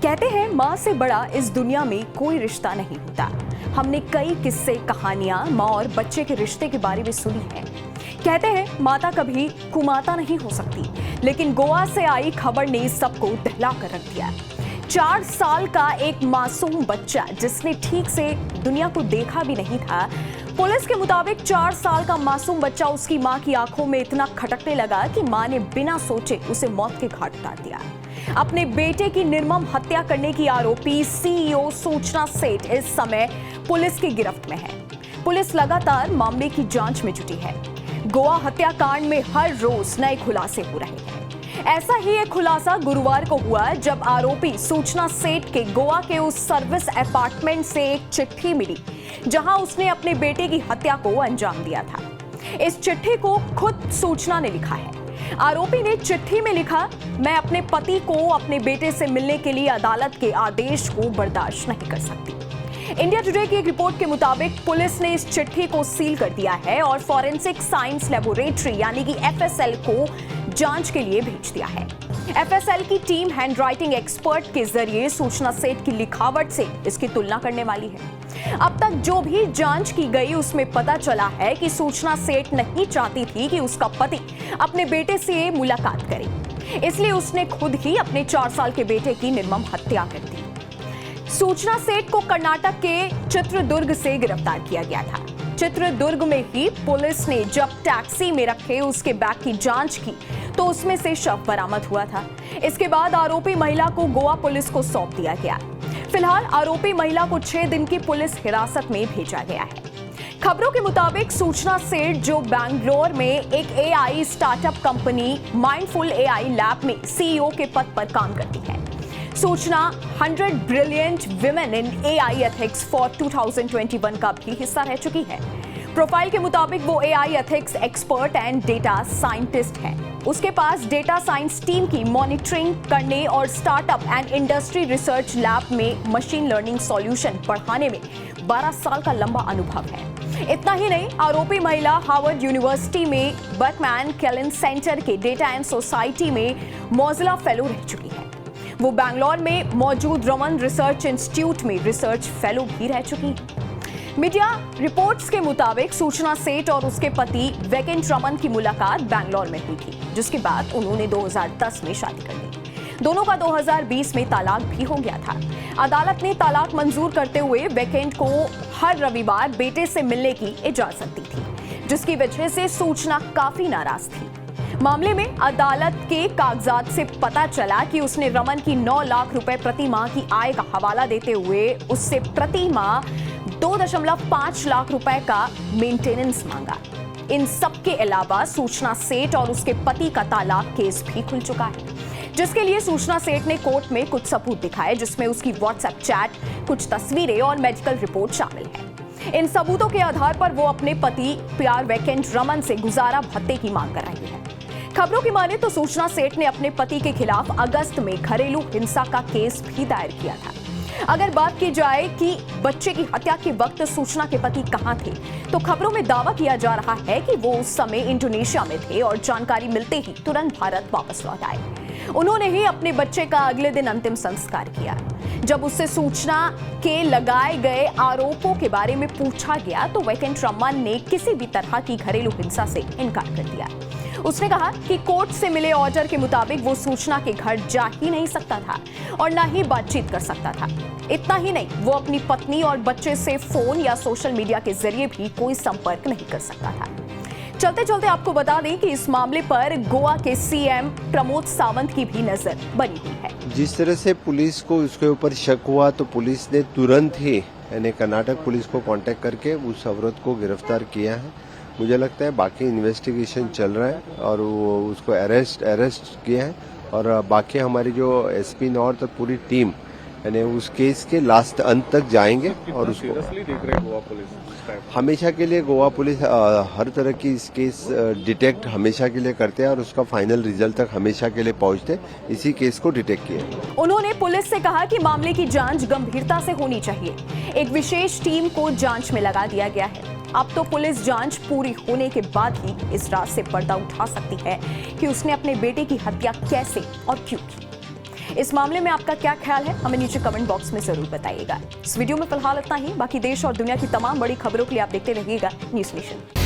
कहते हैं माँ से बड़ा इस दुनिया में कोई रिश्ता नहीं होता। हमने कई किस्से कहानियां माँ और बच्चे के रिश्ते के बारे में सुनी हैं। कहते हैं माता कभी कुमाता नहीं हो सकती, लेकिन गोवा से आई खबर ने सबको दहला कर रख दिया। 4 साल का एक मासूम बच्चा जिसने ठीक से दुनिया को देखा भी नहीं था, पुलिस के मुताबिक 4 साल का मासूम बच्चा उसकी मां की आंखों में इतना खटकने लगा कि मां ने बिना सोचे उसे मौत के घाट उतार दिया। अपने बेटे की निर्मम हत्या करने की आरोपी सीईओ सूचना सेठ इस समय पुलिस की गिरफ्त में है। पुलिस लगातार मामले की जांच में जुटी है। गोवा हत्याकांड में हर रोज नए खुलासे हो रहे हैं। ऐसा ही एक खुलासा गुरुवार को हुआ जब आरोपी सूचना सेठ के गोवा के उस सर्विस अपार्टमेंट से एक चिट्ठी मिली जहां उसने अपने बेटे की हत्या को अंजाम दिया था। इस चिट्ठी को खुद सूचना ने लिखा है। आरोपी ने चिट्ठी में लिखा, मैं अपने पति को अपने बेटे से मिलने के लिए अदालत के आदेश को बर्दाश्त नहीं कर सकती। इंडिया टुडे की एक रिपोर्ट के मुताबिक पुलिस ने इस चिट्ठी को सील कर दिया है और फॉरेंसिक साइंस लेबोरेटरी यानी कि एफएसएल को जांच के लिए भेज दिया है। एफएसएल की टीम हैंडराइटिंग एक्सपर्ट के जरिए सूचना सेठ की लिखावट से इसकी तुलना करने वाली है। अब तक जो भी जांच की गई उसमें पता चला है कि सूचना सेठ नहीं चाहती थी कि उसका पति अपने बेटे से मुलाकात करे, इसलिए उसने खुद ही अपने 4 साल के बेटे की निर्मम हत्या कर दी। सूचना सेठ को कर्नाटक के चित्रदुर्ग से गिरफ्तार किया गया था। चित्रदुर्ग में ही पुलिस ने जब टैक्सी में रखे उसके बैग की जांच की तो उसमें से शव बरामद हुआ था। इसके बाद आरोपी महिला को गोवा पुलिस को सौंप दिया गया। फिलहाल आरोपी महिला को 6 दिन की पुलिस हिरासत में भेजा गया है। खबरों के मुताबिक सूचना सेठ जो बैंगलोर में एक AI startup company mindful AI lab में सीईओ के पद पर काम करती है। सूचना 100 brilliant women in AI ethics for 2021 का भी हिस्सा रह चुकी है। प्रोफाइल के मुताबिक वो AI ethics expert and data scientist है। उसके पास डेटा साइंस टीम की मॉनिटरिंग करने और startup and industry research lab में मशीन लर्निंग सॉल्यूशन बढ़ाने में 12 साल का लंबा अनुभव है। इतना ही नहीं, आरोपी महिला हार्वर्ड यूनिवर्सिटी में बर्कमैन केलन सेंटर के डेटा एंड सोसाइटी में मोजिला फेलो रह चुकी है। वो बैंगलोर में मौजूद रमन रिसर्च इंस्टीट्यूट में रिसर्च फेलो भी रह चुकी है। मीडिया रिपोर्ट्स के मुताबिक सूचना सेठ और उसके पति वेकेंट रमन की मुलाकात बैंगलोर में हुई थी, जिसके बाद उन्होंने 2010 में शादी कर ली। दोनों का 2020 में तलाक भी हो गया था। अदालत ने तलाक मंजूर करते हुए वेकेंट को हर रविवार बेटे से मिलने की इजाजत दी थी, जिसकी वजह से सूचना काफी नाराज थी। मामले में अदालत के कागजात से पता चला कि उसने रमन की 9 लाख रुपए प्रति माह की आय का हवाला देते हुए उससे प्रति माह 2.5 लाख रुपए का मेंटेनेंस मांगा। इन सब के अलावा सूचना सेठ और उसके पति का तलाक केस भी खुल चुका है, जिसके लिए सूचना सेठ ने कोर्ट में कुछ सबूत दिखाए, जिसमें उसकी व्हाट्सएप चैट, कुछ तस्वीरें और मेडिकल रिपोर्ट शामिल है। इन सबूतों के आधार पर वो अपने पति प्यार वेकेंट रमन से गुजारा भत्ते की मांग कर रही है। खबरों की माने तो सूचना सेठ ने अपने पति के खिलाफ अगस्त में घरेलू हिंसा का केस भी दायर किया था। अगर बात की जाए कि बच्चे की हत्या के वक्त सूचना के पति कहां थे, तो खबरों में दावा किया जा रहा है कि वो उस समय इंडोनेशिया में थे और जानकारी मिलते ही तुरंत भारत वापस लौट आए। उन्होंने ही अपने बच्चे का अगले दिन अंतिम संस्कार किया। जब उससे सूचना के लगाए गए आरोपों के बारे में पूछा गया तो वेकेंट रमन ने किसी भी तरह की घरेलू हिंसा से इनकार कर दिया। उसने कहा कि कोर्ट से मिले ऑर्डर के मुताबिक वो सूचना के घर जा ही नहीं सकता था और ना ही बातचीत कर सकता था। इतना ही नहीं, वो अपनी पत्नी और बच्चे से फोन या सोशल मीडिया के जरिए भी कोई संपर्क नहीं कर सकता था। चलते चलते आपको बता दें कि इस मामले पर गोवा के सीएम प्रमोद सावंत की भी नजर बनी हुई है। जिस तरह से पुलिस को उसके ऊपर शक हुआ तो पुलिस ने तुरंत ही यानी कर्नाटक पुलिस को कांटेक्ट करके उस औरत को गिरफ्तार किया है। मुझे लगता है बाकी इन्वेस्टिगेशन चल रहा है और वो उसको अरेस्ट किया है और बाकी हमारी जो एसपी नॉर्थ और पूरी टीम यानी उस केस के लास्ट अंत तक जाएंगे और उसको गोवा पुलिस हमेशा के लिए गोवा पुलिस हर तरह की इस केस डिटेक्ट हमेशा के लिए करते हैं और उसका फाइनल रिजल्ट तक हमेशा के लिए पहुंचते इसी केस को डिटेक्ट किया। उन्होंने पुलिस से कहा कि मामले की जांच गंभीरता से होनी चाहिए। एक विशेष टीम को जांच में लगा दिया गया है। अब तो पुलिस जांच पूरी होने के बाद ही इस राज से पर्दा उठा सकती है कि उसने अपने बेटे की हत्या कैसे और क्यों की। इस मामले में आपका क्या ख्याल है, हमें नीचे कमेंट बॉक्स में जरूर बताइएगा। इस वीडियो में फिलहाल इतना ही। बाकी देश और दुनिया की तमाम बड़ी खबरों के लिए आप देखते रहिएगा न्यूज़ नेशन।